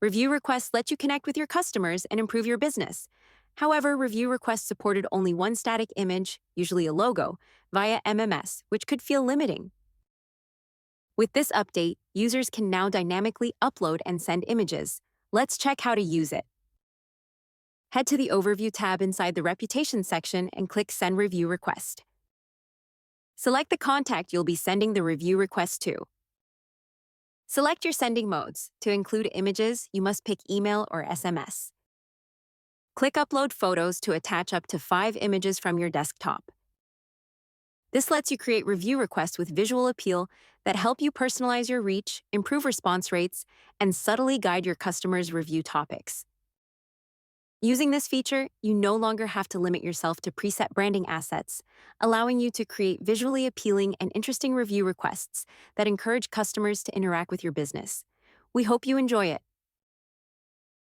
Review requests let you connect with your customers and improve your business. However, review requests supported only one static image, usually a logo, via MMS, which could feel limiting. With this update, users can now dynamically upload and send images. Let's check how to use it. Head to the Overview tab inside the Reputation section and click Send Review Request. Select the contact you'll be sending the review request to. Select your sending modes. To include images, you must pick email or SMS. Click Upload Photos to attach up to 5 images from your desktop. This lets you create review requests with visual appeal that help you personalize your reach, improve response rates, and subtly guide your customers' review topics. Using this feature, you no longer have to limit yourself to preset branding assets, allowing you to create visually appealing and interesting review requests that encourage customers to interact with your business. We hope you enjoy it.